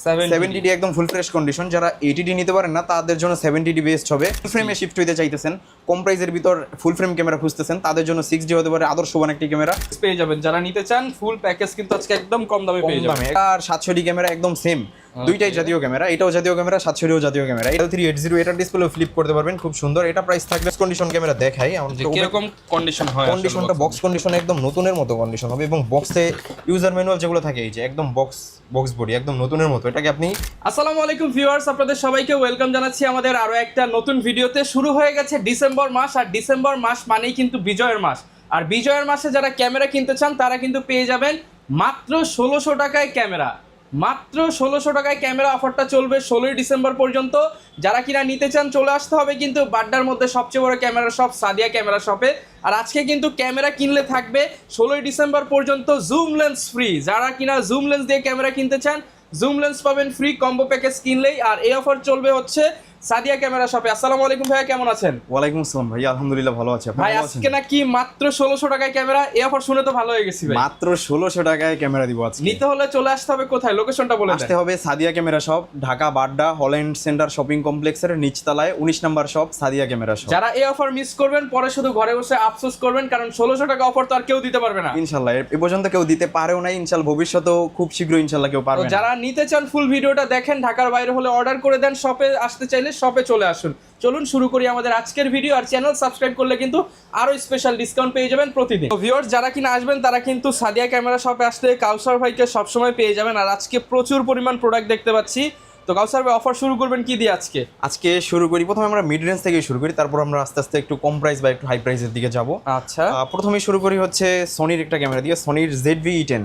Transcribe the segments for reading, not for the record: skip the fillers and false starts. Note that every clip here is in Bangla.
70D একদম ফুল ফ্রেশ কন্ডিশন। যারা 80D নিতে পারেন না তাদের জন্য 70D বেস্ট হবে। ফুল ফ্রেমে শিফট হইতে চাইতেছেন, কম প্রাইসের ভিতর ফুল ফ্রেম ক্যামেরা খুঁজতেছেন, তাদের জন্য 6D হতে পারে আদর্শবান একটি ক্যামেরা পেয়ে যাবেন। যারা নিতে চান ফুল প্যাকেজ কিন্তু আজকে একদম কম দামে পেয়ে যাবেন। আর 700D ক্যামেরা একদম সেম, দুইটাই জাতীয় ক্যামেরা, এটাও জাতীয় ক্যামেরা, 700Dও জাতীয় ক্যামেরা। এটা 380 এটার ডিসপ্লে ফ্লিপ করতে পারবেন, খুব সুন্দর। এটা প্রাইস থাকবে কন্ডিশন ক্যামেরা দেখাই আমাদের কিরকম কন্ডিশন হয়। কন্ডিশনটা বক্স কন্ডিশন একদম নতুনের মতো কন্ডিশন হবে, এবং বক্সে ইউজার ম্যানুয়াল যেগুলো থাকে এই যে একদম বক্স বডি একদম নতুনের মতো। এটাকে আপনি আসসালামু আলাইকুম ভিউয়ার্স, আপনাদের সবাইকে ওয়েলকাম জানাচ্ছি আমাদের আরো একটা নতুন ভিডিওতে। শুরু হয়ে গেছে ডিসেম্বর মাস, আর ডিসেম্বর মাস মানেই কিন্তু বিজয়ের মাস। আর বিজয়ের মাসে যারা ক্যামেরা কিনতে চান তারা কিন্তু পেয়ে যাবেন মাত্র 1600 টাকায় ক্যামেরা। মাত্র 1600 টাকায় ক্যামেরা অফারটা চলবে 16ই ডিসেম্বর পর্যন্ত। যারা কিনা নিতে চান চলে আসতে হবে কিন্তু বাড্ডার মধ্যে সবচেয়ে বড় ক্যামেরা শপ সাদিয়া ক্যামেরা শপে। আর আজকে কিন্তু ক্যামেরা কিনলে থাকবে 16ই ডিসেম্বর পর্যন্ত জুম লেন্স ফ্রি। যারা কিনা জুম লেন্স দিয়ে ক্যামেরা কিনতে চান জুম লেন্স পাবেন ফ্রি কম্বো প্যাকেজ কিনলেই। আর এই অফার চলবে হচ্ছে সাদিয়া ক্যামেরা শপে। আসসালামু আলাইকুম ভাইয়া, কেমন আছেন? ওয়ালাইকুম আসসালাম ভাই, আলহামদুলিল্লাহ ভালো আছি। ভাই আজকে নাকি মাত্র 1600 টাকায় ক্যামেরা, এই অফার শুনে তো ভালো হয়ে গেছি ভাই। মাত্র 1600 টাকায় ক্যামেরা দিব আজকে। নিতে হলে চলে আসতে হবে কোথায়, লোকেশনটা বলে দেন। আসতে হবে Sadia camera shop, Dhaka Badda Holland centre shopping কমপ্লেক্সের নিচতলায় 19 নম্বর শপ সাদিয়া ক্যামেরা শপ। যারা এই অফার মিস করবেন পরে শুধু ঘরে বসে আফসোস করবেন, কারণ 1600 টাকা অফার তো আর কেউ দিতে পারবে না ইনশাআল্লাহ। এ পর্যন্ত কেউ দিতে পারেও না, ইনশাআল্লাহ ভবিষ্যতেও খুব শীঘ্রই ইনশাআল্লাহ কেউ পারবে না। যারা নিতে চান ফুল ভিডিওটা দেখেন, ঢাকার বাইরে হলে অর্ডার করে দেন, শপে আসতে চাইলে শপে চলে আসুন। চলুন শুরু করি আমাদের আজকের ভিডিও। আর চ্যানেল সাবস্ক্রাইব করলে কিন্তু আরো স্পেশাল ডিসকাউন্ট পেয়ে যাবেন প্রতিদিন। তো ভিউয়ার্স যারা কিনা আসবেন তারা কিন্তু সাদিয়া ক্যামেরা শপে আসলে কাউসার ভাইকে সবসময় পেয়ে যাবেন। আর আজকে প্রচুর পরিমাণ প্রোডাক্ট দেখতে পাচ্ছি। তো কাউসার ভাই অফার শুরু করবেন কি দিয়ে আজকে? আজকে শুরু করি, প্রথমে আমরা মিড রেঞ্জ থেকে শুরু করি, তারপর আমরা আস্তে আস্তে একটু কম প্রাইস বা একটু হাই প্রাইসের দিকে যাব। আচ্ছা, প্রথমে শুরু করি হচ্ছে সনির একটা ক্যামেরা দিয়ে, সনির ZV-E10।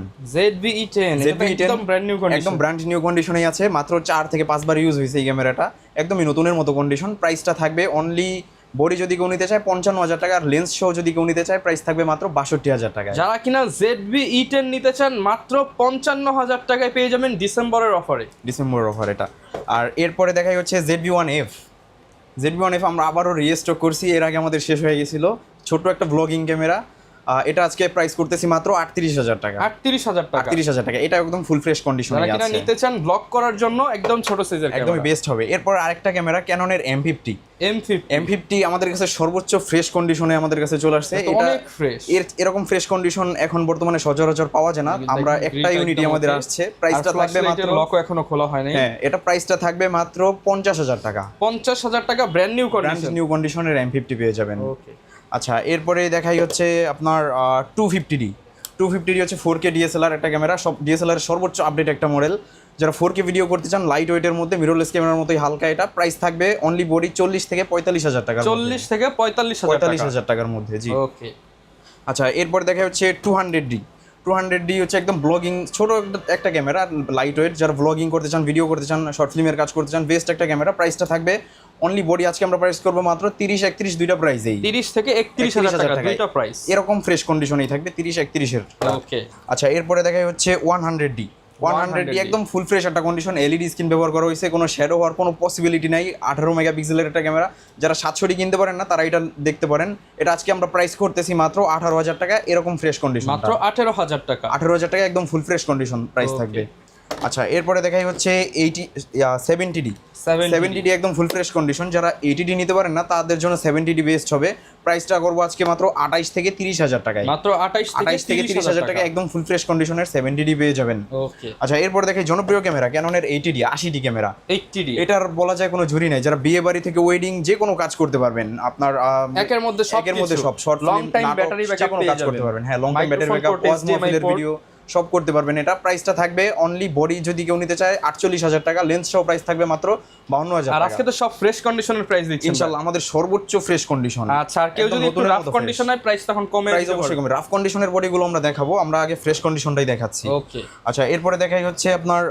একদম ব্র্যান্ড নিউ কন্ডিশন, একদম ব্র্যান্ড নিউ কন্ডিশনেই আছে। মাত্র 4 থেকে 5 বার ইউজ হয়েছে এই ক্যামেরাটা, একদমই নতুনের মতো কন্ডিশন। প্রাইসটা থাকবে অনলি বডি যদি কেউ নিতে চায় 55,000 টাকা, আর লেন্স সহ যদি কেউ নিতে চায় প্রাইস থাকবে মাত্র 62,000 টাকা। যারা কিনা ZV-E10 নিতে চান মাত্র 55,000 টাকায় পেয়ে যাবেন ডিসেম্বরের অফারে। ডিসেম্বরের অফার এটা। আর এরপরে দেখাই হচ্ছে ZV-1F। ZV-1F আমরা আবারও রিস্টক করছি, এর আগে আমাদের শেষ হয়ে গেছিল। ছোট একটা ব্লগিং ক্যামেরা, এটা আজকে প্রাইস করতেছি মাত্র 38,000 টাকা। 38,000 টাকা, 38,000 টাকা। এটা একদম ফুল ফ্রেশ কন্ডিশনে আছে। যারা কিনা নিতে চান ব্লগ করার জন্য একদম ছোট সাইজের ক্যামেরা, একদমই বেস্ট হবে। এরপর আরেকটা ক্যামেরা ক্যাননের M50 আমাদের কাছে সর্বোচ্চ ফ্রেশ কন্ডিশনে আমাদের কাছে চলে আসছে। এটা অনেক ফ্রেশ, এরকম ফ্রেশ কন্ডিশন এখন বর্তমানে সচরাচর পাওয়া যায় না। আমরা একটা ইউনিটি আমাদের আসছে, প্রাইসটা থাকবে মাত্র, লকও এখনো খোলা হয় নাই। হ্যাঁ, এটা প্রাইসটা থাকবে মাত্র 50,000 টাকা। 50,000 টাকা ব্র্যান্ড নিউ কন্ডিশনের M50 পেয়ে যাবেন। ওকে, আচ্ছা, এরপরে দেখাই হচ্ছে আপনার 250D হচ্ছে 4K DSLR একটা ক্যামেরা, সব DSLR এর সর্বোচ্চ আপডেট একটা মডেল। যারা 4K ভিডিও করতে চান লাইট ওয়েটের মধ্যে, মিররলেস ক্যামেরার মতোই হালকা, এটা প্রাইস থাকবে অনলি বডি 40 থেকে 45,000 টাকা। 40 থেকে 45,000 টাকার মধ্যে, জি। ওকে, আচ্ছা, এরপরে দেখা হচ্ছে 200D হচ্ছে একদম ব্লগিং ছোট একটা ক্যামেরা, লাইট ওয়েট। যারা ব্লগিং করতে চান, ভিডিও করতে চান, শর্ট ফিল্মের কাজ করতে চান, বেস্ট একটা ক্যামেরা। প্রাইসটা থাকবে অনলি বডি আজকে আমরা প্রাইস করবো মাত্র 30-31 দুইটা প্রাইসেই, 30 থেকে 31,000 টাকা দুইটা প্রাইস। এরকম ফ্রেশ কন্ডিশনেই থাকবে 30-31 এর। ওকে, আচ্ছা, এরপরে দেখাই হচ্ছে 100D একদম ফুল ফ্রেশ একটা কন্ডিশন, এলইডি স্ক্রিন ব্যবহার করা হয়েছে, কোনো শ্যাডো হওয়ার কোনো পসিবিলিটি নাই। 18 মেগাপিক্সেলের একটা ক্যামেরা। যারা 700D কিনতে পারেন না তারা এটা দেখতে পারেন। এটা আজকে আমরা প্রাইস করতেছি মাত্র 18,000 টাকা, এরকম ফ্রেশ কন্ডিশন, মাত্র 18,000 টাকা। 18,000 টাকা একদম ফুল ফ্রেশ কন্ডিশন প্রাইস থাকবে। আচ্ছা, এরপরে দেখাই হচ্ছে 70D একদম ফুল ফ্রেশ কন্ডিশন। যারা 80D নিতে পারেন না তাদের জন্য 70D বেস্ট হবে। প্রাইসটা করবো আজকে মাত্র 28 থেকে 30,000 টাকায়। মাত্র 28 থেকে 30,000 টাকা একদম ফুল ফ্রেশ কন্ডিশনের 70D পেয়ে যাবেন। ওকে, আচ্ছা, এরপর দেখে জনপ্রিয় ক্যামেরা ক্যাননের 80D ক্যামেরা। 80D এটার বলা যায় কোনো ঝুরি নাই। যারা বিয়ে বাড়ি থেকে ওয়েডিং যে কোনো কাজ করতে পারবেন, আপনার একের মধ্যে সব short long time battery backup কাজ করতে পারবেন। হ্যাঁ, লং টাইম ব্যাটারি ব্যাকআপ, ওয়াজমাফিলের ভিডিও সব করতে পারবেন। এটা প্রাইসটা থাকবে অনলি বডি যদি কেউ নিতে চায় 48,000 টাকা, লেন্স সহ প্রাইস থাকবে মাত্র 52,000 আর টাকা। আজকে তো সব ফ্রেশ কন্ডিশনের প্রাইস দিচ্ছেন ইনশাআল্লাহ, আমাদের সর্বোচ্চ ফ্রেশ কন্ডিশন। আচ্ছা, আর কেউ যদি একটু রাফ কন্ডিশন হয় প্রাইস তখন কমে প্রাইস অবশ্যই কমে। রাফ কন্ডিশনের বডিগুলো আমরা দেখাবো, আমরা আগে ফ্রেশ কন্ডিশনটাই দেখাচ্ছি। ওকে, আচ্ছা, এরপরে দেখাই হচ্ছে আপনার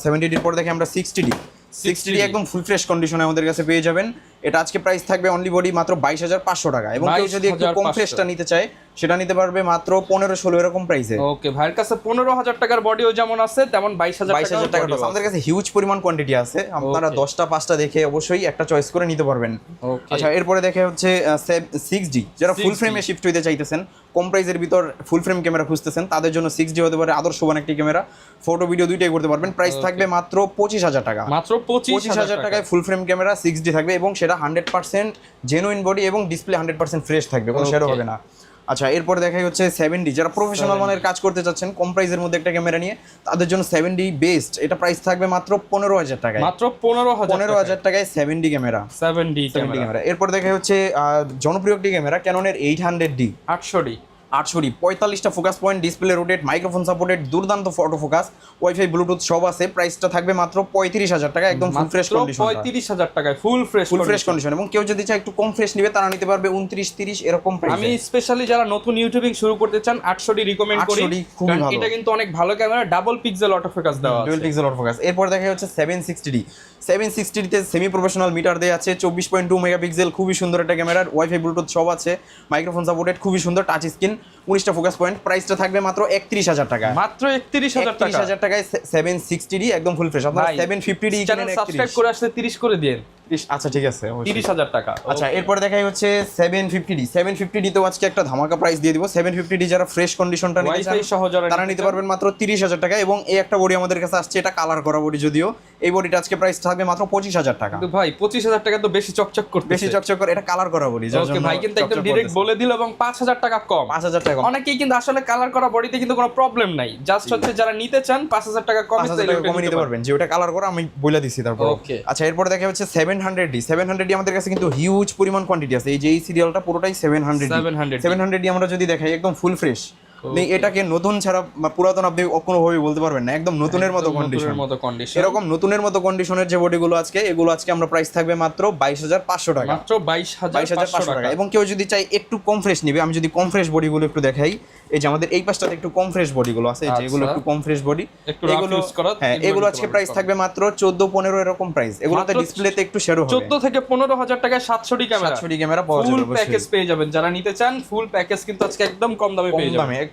70D পরে দেখি আমরা 60D একদম ফুল ফ্রেশ কন্ডিশনে আমাদের কাছে পেয়ে যাবেন। এটা আজকে প্রাইস থাকবে অনলি বডি মাত্র 22,500 টাকা, এবং কেউ যদি একটু কম ফ্রেশটা নিতে চায় সেটা নিতে পারবে মাত্র 15-16 এরকম প্রাইসে। ওকে, ভাইয়ের কাছে 15,000 টাকার বডিও যেমন আছে তেমন 22,000 টাকা। আমাদের কাছে হিউজ পরিমাণ কোয়ান্টিটি আছে, আপনারা 10টা 5টা দেখে অবশ্যই একটা চয়েস করে নিতে পারবেন। আচ্ছা, এরপরে দেখে হচ্ছে 6D। যারা ফুল ফ্রেমে শিফট হইতে চাইতেছেন, কম প্রাইসের ভিতর ফুল ফ্রেম ক্যামেরা খুঁজতেছেন তাদের জন্য 6D হতে পারে আদর্শবান একটি ক্যামেরা, ফটো ভিডিও দুইটাই করতে পারবেন। প্রাইস থাকবে মাত্র 25,000 টাকা, মাত্র 25,000 টাকায় ফুল ফ্রেম ক্যামেরা 6D থাকবে এবং সেটা 100% জেনুইন বডি এবং ডিসপ্লে 100% ফ্রেশ থাকবে, কোনো শেয়ারও হবে না। আচ্ছা, এরপর দেখাই হচ্ছে 7D, যারা প্রফেশনাল মানের কাজ করতে চাচ্ছেন কম প্রাইসের মধ্যে একটা ক্যামেরা নিয়ে, তাদের জন্য 7D বেস্ট। এটা প্রাইস থাকবে মাত্র 15,000 টাকায়, মাত্র 15,000 টাকায় 7D ক্যামেরা। 7D camera. এরপর দেখাই হচ্ছে জনপ্রিয় একটি ক্যামেরা ক্যাননের 800D 800D 45টা focus point, display rotate, microphone supported, দুর্দান্ত ফটো ফোকাস, ওয়াইফাই ব্লুটুথ সব আছে। প্রাইসটা থাকবে মাত্র 35,000 টাকা, একদম ফুল ফ্রেশ কন্ডিশন। 35,000 টাকায় ফুল ফ্রেশ কন্ডিশন। এবং কেউ যদি চায় একটু কম ফ্রেশ নিবে তারা নিতে পারবে 29-30 এরকম প্রাইসে। আমি স্পেশালি যারা নতুন ইউটিউবিং শুরু করতে চান 800D রিকমেন্ড করি, 800D খুবই ভালো। এটা কিন্তু অনেক ভালো camera, double pixel auto focus দেওয়া আছে, ডুয়াল পিক্সেল অটো ফোকাস। এরপর দেখা হচ্ছে 760D তে সেমি প্রফেশনাল মিটার দেয়া আছে, 24.2 মেগাপিক্সেল, খুবই সুন্দর একটা ক্যামেরা, ওয়াইফাই ব্লুটুথ সব আছে, মাইক্রোফোন সাপোর্টেড, খুবই সুন্দর টাচ স্ক্রিন, 19টা ফোকাস পয়েন্ট। প্রাইসটা থাকবে মাত্র 31,000 টাকা, মাত্র 31,000 টাকা। 31,000 টাকায় 760D একদম ফুল ফ্রেশ। আপনারা 750D চ্যানেল সাবস্ক্রাইব করে আসলে 30 করে দিন। আচ্ছা ঠিক আছে, 30,000 টাকা। আচ্ছা, এরপর দেখাই হচ্ছে 750D তেও আজকে একটা ধামাকা প্রাইস দিয়ে দিব। 750D যারা ফ্রেশ কন্ডিশনটা নিতে চান ওয়াইফাই সহ যারা তারা নিতে পারবেন মাত্র 30,000 টাকা। এবং এই একটা বডি আমাদের কাছে আসছে, এটা কালার করা বডি, যদিও এই বডিটা আজকে প্রাইস থাকবে মাত্র 25,000 টাকা। কিন্তু ভাই 25,000 টাকা তো বেশি চকচক করতে, বেশি চকচক করে, এটা কালার করা বডি। ওকে ভাই, কিন্তু একদম ডাইরেক্ট বলে দিল এবং 5,000 টাকা কম। 5,000 টাকা। অনেকেই কিন্তু আসলে কালার করা বডিতে কিন্তু কোনো প্রবলেম নাই, জাস্ট হচ্ছে যারা নিতে চান 5,000 টাকা কমে 5,000 টাকা কমে নিতে পারবেন, যে ওটা কালার করা আমি বলে দিচ্ছি তারপর। ওকে। আচ্ছা, এরপর দেখা হচ্ছে 700D আমাদের কাছে কিন্তু হিউজ পরিমাণ কোয়ান্টিটি আছে। এই যে এই সিরিয়ালটা পুরোটাই 700D আমরা যদি দেখাই একদম ফুল ফ্রেশ। এটাকে নতুন ছাড়া পুরাতন আপনি কোনোভাবে বলতে পারবেন না, একদম নতুনের মতো কন্ডিশন। এরকম নতুনের মতো কন্ডিশনের যে বডিগুলো এগুলো আজকে আমরা প্রাইস থাকবে মাত্র 22,500 টাকা, মাত্র 22,500 টাকা। এবং কেউ যদি চাই একটু কম ফ্রেশ নিবে, আমি যদি কম ফ্রেশ বডিগুলো একটু দেখাই, এই যে আমাদের এই পাশটাতে একটু কম ফ্রেশ বডিগুলো আছে, এই যে এগুলো একটু কম ফ্রেশ বডি, এগুলো আজকে প্রাইস থাকবে মাত্র 14-15 এরকম প্রাইস। এগুলোতে ডিসপ্লেতে একটু শেডো হবে। 14 থেকে 15,000 টাকায় 700D ক্যামেরা পাওয়া যাবে, ফুল প্যাকেজ পেয়ে যাবেন। যারা নিতে চান ফুল প্যাকেজ কিন্তু আজকে একদম কম দামে পেয়ে যাবেন।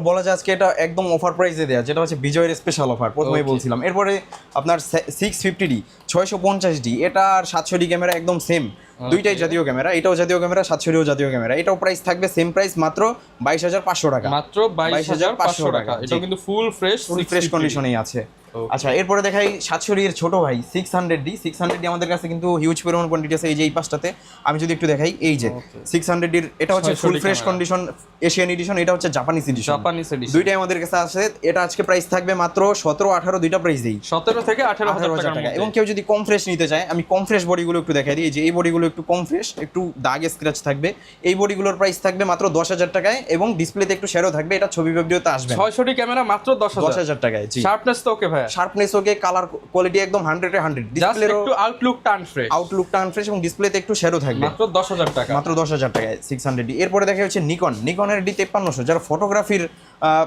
বলা যায় আজকে এটা একদম অফার প্রাইসে দেয়া, যেটা হচ্ছে বিজয়ের স্পেশাল অফার, প্রথমেই বলছিলাম। এরপরে আপনার 650D 650D, এটা আর 700D ক্যামেরা একদম সেম, দুইটাই জাতীয় ক্যামেরা, এটাও জাতীয় ক্যামেরা, 700Dও জাতীয় ক্যামেরা। এটাও প্রাইস থাকবে সেম প্রাইস, মাত্র 22,500 টাকা, মাত্র 22,500 টাকা। এটা কিন্তু ফুল ফ্রেশ কন্ডিশনেই আছে। আচ্ছা, এরপরে দেখাই 700D এর ছোট ভাই 600D আমাদের কাছে কিন্তু হিউজ পরিমাণ কোয়ান্টিটি আছে। এই যে এই পাশটাতে আমি যদি একটু দেখাই, এই যে 600D এর এটা হচ্ছে full fresh condition Asian edition, এটা হচ্ছে জাপানিজ এডিশন, দুইটাই আমাদের কাছে আছে। এটা আজকে প্রাইস থাকবে মাত্র 17-18 দুইটা প্রাইস দেই, 17 থেকে 18,000 টাকা। এবং কেউ যদি কম ফ্রেশ নিতে চায়, আমি কম ফ্রেশ বডিগুলো একটু দেখাই দিই। এই যে এই বডিগুলো একটু কম ফ্রেশ, একটু দাগ স্ক্র্যাচ থাকবে, এই বডিগুলোর প্রাইস থাকবে মাত্র 10,000 টাকায়, এবং ডিসপ্লেতে একটু শেডো থাকবে। এটা ছবি ভিডিওতে আসবে। 600D ক্যামেরা মাত্র 10,000 টাকায়। জি, শার্পনেস তো ওকে ভাই, শার্পনেস ওকে, কালার কোয়ালিটি একদম 100-এ 100, ডিসপ্লের একটু আউটলুক টার্ন ফ্রেশ এবং ডিসপ্লেতে একটু শেডো থাকবে। মাত্র 10,000 টাকা, মাত্র 10,000 টাকায় 600D। এরপরে দেখা হচ্ছে নিকনের D5300, যারা ফটোগ্রাফির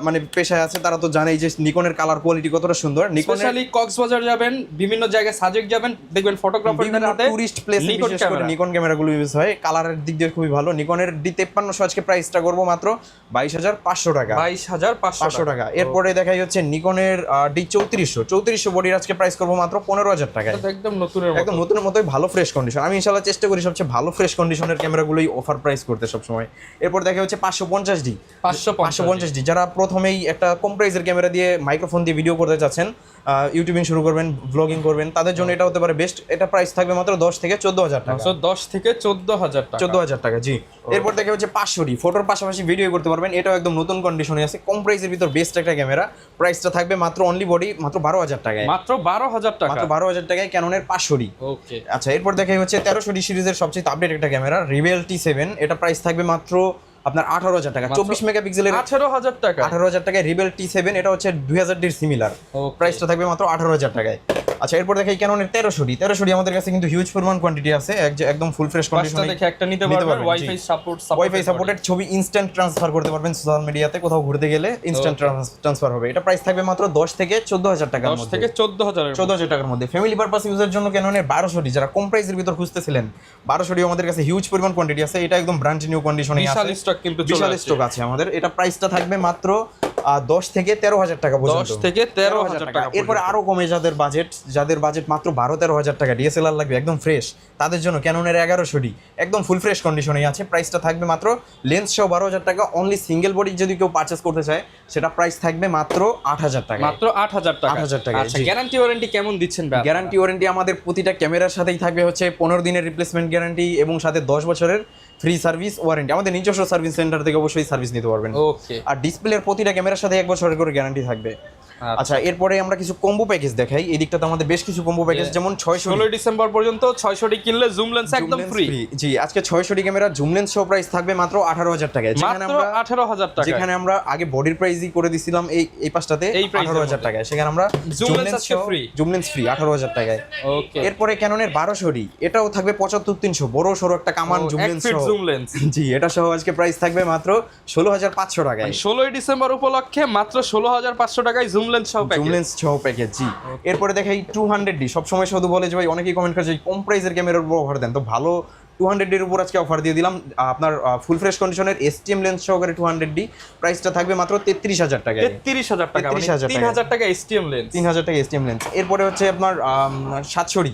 মানে পেশায় আছে তারা তো জানেই যে নিকনের কালার কোয়ালিটি কতটা সুন্দর। স্পেশালি কক্সবাজার যাবেন, বিভিন্ন জায়গায় সাজেক যাবেন, দেখবেন ফটোগ্রাফারদের হাতে টুরিস্ট প্লেসে বিশেষ করে নিকন ক্যামেরাগুলো ইউজ হয়, কালারের দিক দিয়ে খুবই ভালো। নিকনের D5300 আজকে প্রাইসটা করব মাত্র 22,500 টাকা, 22,500 টাকা। এরপরে দেখাই হচ্ছে নিকনের D3400 বডির আজকে প্রাইস করব মাত্র 15,000 টাকায়, একদম নতুনের মতোই ভালো ফ্রেশ কন্ডিশন। আমি ইনশাআল্লাহ চেষ্টা করি সবচেয়ে ভালো ফ্রেশ কন্ডিশনের ক্যামেরাগুলোই অফার প্রাইস করতে সবসময়। এরপর দেখা হচ্ছে 550D, যারা প্রথমেই একটা কম প্রাইসের ক্যামেরা দিয়ে মাইক্রোফোন দিয়ে ভিডিও করতে চাচ্ছেন, ইউটিউবিং শুরু করবেন, ব্লগিং করবেন, তাদের জন্য এটা হতে পারে বেস্ট। এটা প্রাইস থাকবে মাত্র 10 থেকে 14,000 টাকা, 10 থেকে 14,000 টাকা। জি, এরপর দেখা হচ্ছে 500D, ফটোর পাশাপাশি ভিডিও করতে পারবেন। এটাও একদম নতুন কন্ডিশনে আছে, কম প্রাইসের ভিতর বেস্ট একটা ক্যামেরা। প্রাইসটা থাকবে মাত্র অনলি বডি মাত্র 12,000 টাকায়, মাত্র 12,000 টাকায় ক্যাননের 500D। ওকে। আচ্ছা, এরপর দেখাই হচ্ছে 1300D সিরিজের সবচেয়ে আপডেট একটা ক্যামেরা, রিবেল T7। এটা প্রাইস থাকবে মাত্র আপনার 18,000 টাকা, 24 মেগাপিক্সেলের 18,000 টাকায় রিবেল T7। এটা হচ্ছে 2000D সিমিলার, প্রাইসটা থাকবে মাত্র 18,000 টাকায়। আচ্ছা, এরপর দেখাই ক্যাননের 1300D আমাদের কাছে কিন্তু হিউজ পরিমাণ কোয়ান্টিটি আছে, একদম ফুল ফ্রেশ কন্ডিশনে দেখে একটা নিতে পারবেন। ওয়াইফাই সাপোর্টেড, ছবি ইনস্ট্যান্ট ট্রান্সফার করতে পারবেন সোশ্যাল মিডিয়াতে, কোথাও ঘুরতে গেলে ইনস্ট্যান্ট ট্রান্সফার হবে। এটা প্রাইস থাকবে মাত্র 10 থেকে 14,000 টাকার মধ্যে, 10 থেকে 14,000 টাকার মধ্যে। ফ্যামিলি পারপাস ইউজের জন্য ক্যাননের 1200D, যারা কম প্রাইসের ভিতর খুঁজতেছিলেন, 1200D আমাদের কাছে হিউজ পরিমাণ কোয়ান্টিটি আছে। এটা একদম ব্র্যান্ড নিউ কন্ডিশনে আছে, বিশাল স্টক কিন্তু বিশাল স্টক আছে আমাদের। এটা প্রাইসটা থাকবে মাত্র 10 থেকে 13,000 টাকা পর্যন্ত। 10 থেকে 13,000 টাকা। এরপরে আরো কমে যাদের বাজেট মাত্র 12-13,000 টাকা ডিএসএলআর লাগবে একদম ফ্রেশ, তাদের জন্য ক্যাননের 1100D একদম ফুল ফ্রেশ কন্ডিশনেই আছে। প্রাইসটা থাকবে মাত্র লেন্স সহ 12,000 টাকা। অনলি সিঙ্গেল বডি যদি কেউ পারচেস করতে চায় সেটা প্রাইস থাকবে মাত্র 8,000 টাকা। মাত্র 8,000 টাকা। 8,000 টাকা। আচ্ছা, গ্যারান্টি ওয়ারেন্টি কেমন দিচ্ছেন ভাই? গ্যারান্টি ওয়ারেন্টি আমাদের প্রতিটা ক্যামেরার সাথেই থাকবে হচ্ছে 15 দিনের রিপ্লেসমেন্ট গ্যারান্টি এবং সাথে 10 বছরের ফ্রি সার্ভিস ওয়ারেন্টি। আমাদের নিজস্ব সার্ভিস সেন্টার থেকে অবশ্যই সার্ভিস নিতে পারবেন। ওকে। আর ডিসপ্লের প্রতিটা ক্যামেরার সাথে 1 বছরের করে গ্যারান্টি থাকবে। আচ্ছা, এরপরে আমরা কিছু কম্বো প্যাকেজ দেখাই। এই দিকটাতে আমাদের বেশ কিছু কম্বো প্যাকেজ, যেমন 16 ডিসেম্বর পর্যন্ত 600 কিনলে জুম লেন্স একদম ফ্রি। জি, আজকে 600 ক্যামেরা জুম লেন্স সহ প্রাইস থাকবে মাত্র 18,000 টাকায়। মাত্র 18,000 টাকা। যেখানে আমরা আগে বডির প্রাইসই করে দিছিলাম এই পাশটাতে 18,000 টাকায়, সেখানে আমরা জুম লেন্স আজকে ফ্রি। জুম লেন্স ফ্রি 18,000 টাকায়। ওকে। এরপরে ক্যাননের 1200D এটাও থাকবে 75-300 বড় সরো একটা কামান জুম লেন্স সহ। জুম লেন্স জি, এটা সহ আজকে প্রাইস থাকবে মাত্র 16,500 টাকায়। 16 ডিসেম্বর উপলক্ষে মাত্র 16,500 টাকায় জুম লেন্স সহ প্যাকেজ। জুম লেন্স সহ প্যাকেজ। জি, এরপরে দেখাই 200D। সবসময় শুধু বলে যে ভাই, অনেকেই কমেন্ট করে যে কম প্রাইসের ক্যামেরার উপর অফার দেন, তো ভালো 200D এর উপর আজকে অফার দিয়ে দিলাম। আপনার ফুল ফ্রেশ কন্ডিশনের STM লেন্স সহকারে 200D প্রাইসটা থাকবে মাত্র 33,000 টাকায়। 33,000 টাকা, 33,000 টাকা STM লেন্স। 3,000 টাকা STM লেন্স। এরপরে হচ্ছে আপনার 700D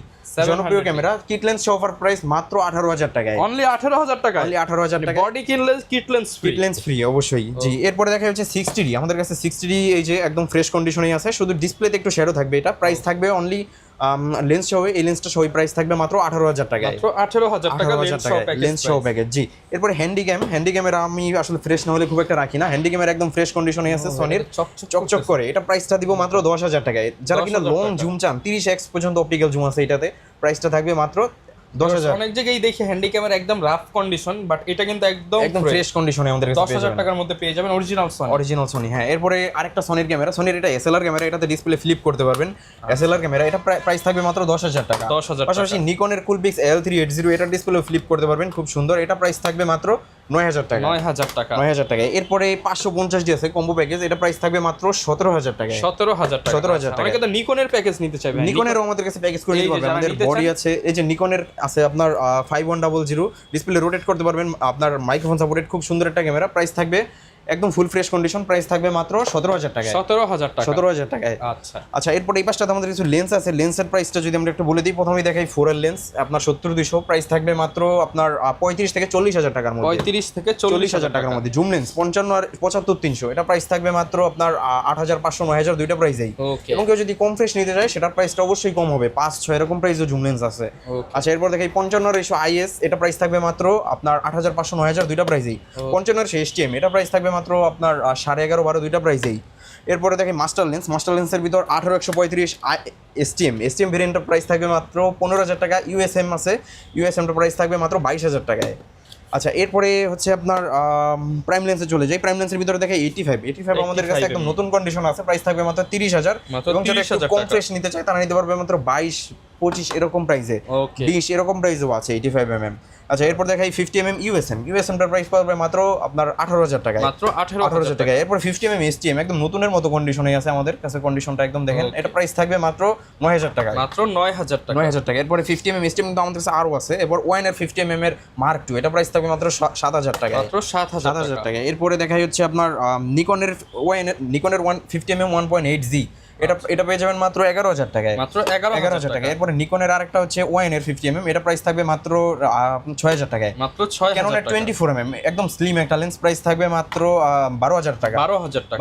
জনপ্রিয় ক্যামেরা কিট লেন্স সহ অফার প্রাইস মাত্র 18,000 টাকায়। অনলি 18,000 টাকা। অনলি 18,000 টাকা। বডি কিনলে kit lens free. Kit lens free অবশ্যই। জি, এরপরে দেখা যাচ্ছে 60D। আমাদের কাছে 60D এই যে একদম ফ্রেশ কন্ডিশনেই আছে, শুধু ডিসপ্লেতে একটু শ্যাডো থাকবে। এটা প্রাইস থাকবে অনলি লেন্স সহ, এই লেন্সটা সহ প্রাইস থাকবে মাত্র 18,000 টাকায়। মাত্র 18,000 টাকা লেন্স সহ প্যাকেজ। জি, এরপরে হ্যান্ডিক্যামের আমি আসলে ফ্রেশ না হলে খুব একটা রাখি না। হ্যান্ডিক্যামের একদম ফ্রেশ কন্ডিশনে আছে সোনির, চকচক করে। এটা প্রাইসটা দিব মাত্র 10,000 টাকায়। যারা কিনা লং জুম চান, 30x পর্যন্ত অপটিক্যাল জুম আছে এটাতে, প্রাইসটা থাকবে মাত্র 10,000। অনেক জায়গায় দেখি হ্যান্ডি ক্যামেরা একদম রাফ কন্ডিশন, বাট এটা কিন্তু একদম ফ্রেশ কন্ডিশনে আমাদের কাছে 10,000 টাকার মধ্যে পেয়ে যাবেন অরিজিনাল সোনি। হ্যাঁ, এরপরে আরেকটা সোনির ক্যামেরা, সোনির এটা এসএলআর ক্যামেরা, এটাতে ডিসপ্লে ফ্লিপ করতে পারবেন। এসএলআর ক্যামেরা, এটা প্রাইস থাকবে মাত্র 10,000 টাকা। 10,000 টাকা। পাশাপাশি নিকনের কুলপিক্স L380 এটা ডিসপ্লে ফ্লিপ করতে পারবেন, খুব সুন্দর। এটা প্রাইস থাকবে মাত্র 9,000 টাকা। 9,000 টাকা। 9,000 টাকা। এরপরে 550D আছে কম্বো প্যাকেজ, এটা প্রাইস থাকবে মাত্র 17,000 টাকা। 17,000 টাকা। 17,000 টাকা। অনেকে তো নিকনের প্যাকেজ নিতে চাইবে। নিকনেরও আমাদের কাছে প্যাকেজ করে দিতে পারবেন। আমাদের বডি আছে, এই যে নিকনের আছে আপনার 5100 ডিসপ্লে রোটেট করতে পারবেন, আপনার মাইক্রোফোন সাপোর্টেড, খুব সুন্দর একটা ক্যামেরা। প্রাইস থাকবে একদম ফুল ফ্রেশ কন্ডিশন, প্রাইস থাকবে মাত্র 17,000 টাকায়। 17,000 টাকা। 17,000 টাকায়। আচ্ছা, এরপর এই পাশটাতে আমাদের কিছু লেন্স আছে। লেন্সের প্রাইসটা যদি আমরা একটু বলে দিই, প্রথমেই দেখাই 4L লেন্স, আপনার 70-200 প্রাইস থাকবে মাত্র আপনার 35 থেকে 40,000 টাকার মধ্যে। 35 থেকে 40,000 টাকার মধ্যে। জুম লেন্স 55 আর 75-300 এটা প্রাইস থাকবে মাত্র আপনার 8,500 9,000 দুইটা প্রাইসেই। এবং কেউ যদি কম ফ্রেশ নিতে চায় সেটার প্রাইসটা অবশ্যই কম হবে, 5-6 এরকম প্রাইসও জুম লেন্স আছে। আচ্ছা, এরপর দেখাই 55 IS, এটা প্রাইস থাকবে মাত্র আপনার 8,500 9,000 দুইটা প্রাইসেই। 55 STM এটা প্রাইস থাকবে মাত্র আপনার 11.5-12 দুইটা প্রাইসেই। এরপরে দেখি মাস্টার লেন্সের ভিতর 18-135 STM ভেরিয়েন্টের প্রাইস থাকবে মাত্র 15,000 টাকা। USM আছে, USMটার প্রাইস থাকবে মাত্র 22,000 টাকায়। আচ্ছা, এরপরে হচ্ছে আপনার প্রাইম লেন্সে চলে যাই। প্রাইম লেন্সের ভিতরে দেখে 85 আমাদের কাছে একদম নতুন কন্ডিশন আছে, প্রাইস থাকবে মাত্র 30,000। এবং যারা একটু কম ফ্রেশ নিতে চায় তারা নিতে পারবে মাত্র 22-25 এরকম প্রাইসে, 20 এরকম প্রাইসও আছে 85mm। আচ্ছা, এরপর দেখাই 50mm USMটার প্রাইস পাবে মাত্র আপনার 18,000 টাকায়। মাত্র 18,000 টাকা। এরপর 50mm STM একদম নতুনের মতো কন্ডিশনে আছে আমাদের কাছে, কন্ডিশনটা একদম দেখেন। এটা প্রাইস থাকবে মাত্র 9,000 টাকা। মাত্র 9,000 টাকা। 9,000 টাকা। এরপর 50mm STM কিন্তু আমাদের কাছে আরো আছে। এরপর ওয়াইনের 50mm এর Mark II এটা প্রাইস থাকবে মাত্র 7,000 টাকা। মাত্র 7,000 টাকা। এরপরে দেখাই হচ্ছে আপনার নিকনের 50mm 1.8Z এটা পেয়ে যাবেন মাত্র 11,000 টাকায়। মাত্র 11,000 টাকা। এরপরে নিকনের আরেকটা হচ্ছে ওয়াইনের 50mm, এটা প্রাইস থাকবে মাত্র 6,000 টাকায়। মাত্র 6,000 টাকা। ক্যাননের 24mm একদম স্লিম একটা লেন্স, প্রাইস থাকবে মাত্র 12,000 টাকা।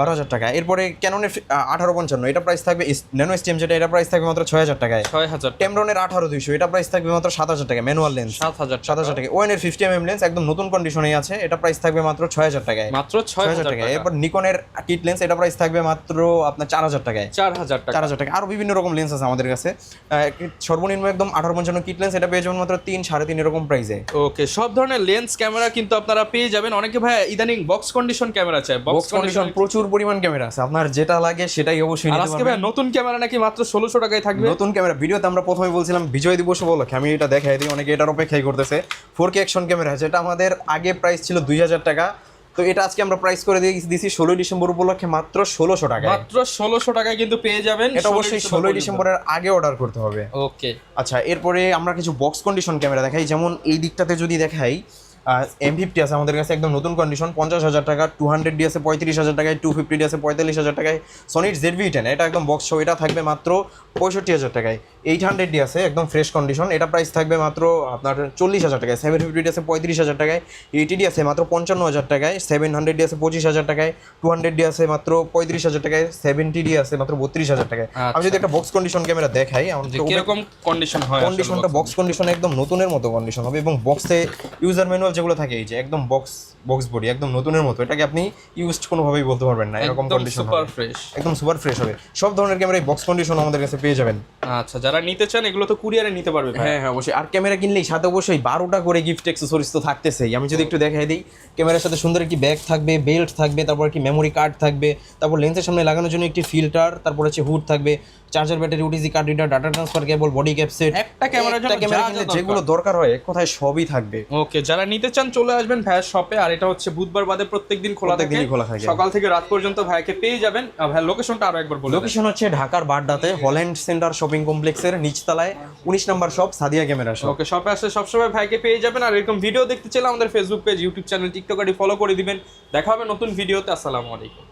12,000 টাকা। এরপরে ক্যাননের 1855 এটা প্রাইস থাকবে ন্যানো STM যেটা, এটা প্রাইস থাকবে মাত্র 6,000 টাকায়। 6,000। টেমরনের 18-200 এটা প্রাইস থাকবে মাত্র 7,000 টাকা। ম্যানুয়াল লেন্স 7,000 টাকা। ওয়াইনের 50mm লেন্স একদম নতুন কন্ডিশনেই আছে, এটা প্রাইস থাকবে মাত্র 6,000 টাকায়। মাত্র 6,000 টাকা। এরপর নিকনের কিট লেন্স এটা প্রাইস থাকবে মাত্র আপনার 4,000 টাকায়। 4,000 টাকা। আরো বিভিন্ন রকম লেন্স আছে আমাদের কাছে। সর্বনিম্ন একদম 1855 কিট লেন্স এটা পেয়ে যাবেন মাত্র 3-3.5 এরকম প্রাইসে। ওকে, সব ধরনের লেন্স ক্যামেরা কিন্তু আপনারা পেয়ে যাবেন। অনেকে ভাই ইদানিং বক্স কন্ডিশন ক্যামেরা চায়। বক্স কন্ডিশন প্রচুর পরিমাণ ক্যামেরা আছে, আপনার যেটা লাগে সেটাই অবশ্যই নিতে পারবেন। আজকে ভাই নতুন ক্যামেরা নাকি মাত্র 1600 টাকায় থাকবে। নতুন ক্যামেরা ভিডিওতে আমরা প্রথমে বলছিলাম বিজয় দিবস উপলক্ষে, আমি এটা দেখাই দিই, অনেকে এটার অপেক্ষাই করতেছে। 4K অ্যাকশন ক্যামেরা যেটা আমাদের আগে প্রাইস ছিল 2,000 টাকা, তো এটা আজকে আমরা প্রাইস করে দিয়েছি 16 ডিসেম্বর উপলক্ষে মাত্র 1,600 টাকায়। মাত্র 1,600 টাকায় কিন্তু পেয়ে যাবেন। এটা অবশ্যই 16 ডিসেম্বরের আগে অর্ডার করতে হবে। ওকে। আচ্ছা, এরপরে আমরা কিছু বক্স কন্ডিশন ক্যামেরা দেখাই। যেমন এই দিকটাতে যদি দেখাই, M50 আছে আমাদের কাছে একদম নতুন কন্ডিশন 50,000 টাকা, 200D আছে 35,000 টাকায়, 250D আছে 45,000 টাকায়, সনির ZV-10 এটা একদম বক্স শো, এটা থাকবে মাত্র 65,000 টাকায়। 800D আছে একদম ফ্রেশ কন্ডিশন, এটা প্রাইস থাকবে মাত্র আপনার 40,000 টাকায়। 750D আছে 35,000 টাকায়, 80D আছে মাত্র 55,000 টাকায়, 700D আছে 25,000 টাকায়, 200D আছে মাত্র 35,000 টাকায়, 70D আছে মাত্র 32,000 টাকায়। আমি যদি একটা বক্স কন্ডিশন ক্যামেরা দেখাই, কিরকম কন্ডিশন হয় কন্ডিশনটা বক্স কন্ডিশন একদম নতুনের মতো কন্ডিশন হবে, এবং বক্সে ইউজার ম্যানুয়াল যেগুলো থাকে এই যে একদম বক্স বডি একদম নতুনের মতো, এটাকে আপনি ইউজড কোনোভাবেই বলতে পারবেন না, এরকম কন্ডিশন সুপার ফ্রেশ, একদম সুপার ফ্রেশ হবে। সব ধরনের ক্যামেরাই বক্স কন্ডিশন আমাদের কাছে পেয়ে যাবেন। আচ্ছা, যারা নিতে চান এগুলো তো কুরিয়ারে নিতে পারবে ভাই? হ্যাঁ অবশ্যই। আর ক্যামেরা কিনলেই সাথে অবশ্যই 12টা করে গিফট অ্যাক্সেসরিজ তো থাকতেছেই। আমি যদি একটু দেখাই দিই, ক্যামেরার সাথে সুন্দর একটি ব্যাগ থাকবে, বেল্ট থাকবে, তারপর একটি মেমোরি কার্ড থাকবে, তারপর লেন্সের সামনে লাগানোর জন্য একটি ফিল্টার, তারপর হচ্ছে হুড থাকবে, charger, battery, OTG card reader, data transfer cable, body cap set, একটা ক্যামেরার জন্য ক্যামেরা কিনলে যেগুলো দরকার হয় এক কথায় সবই থাকবে। ওকে, যারা নিতে চান চলে আসবেন ভাইয়ের শপে। আর এটা হচ্ছে বুধবার বাদে প্রত্যেকদিন খোলা থাকে, সকাল থেকে রাত পর্যন্ত ভাইকে পেয়ে যাবেন। ভাইয়ের লোকেশনটা আরো একবার বলুন। লোকেশন হচ্ছে ঢাকার বাড্ডাতে হল্যান্ড সেন্টার শপিং কমপ্লেক্সের নিচতলায় 19 নম্বর শপ, সাদিয়া ক্যামেরা শপ। ওকে, শপে আসলে সবসময় ভাইকে পেয়ে যাবেন। আর এরকম ভিডিও দেখতে চাইলে আমাদের Facebook page, YouTube channel, TikTok ID follow করে দিবেন। দেখা হবে নতুন ভিডিওতে। আসসালামু আলাইকুম।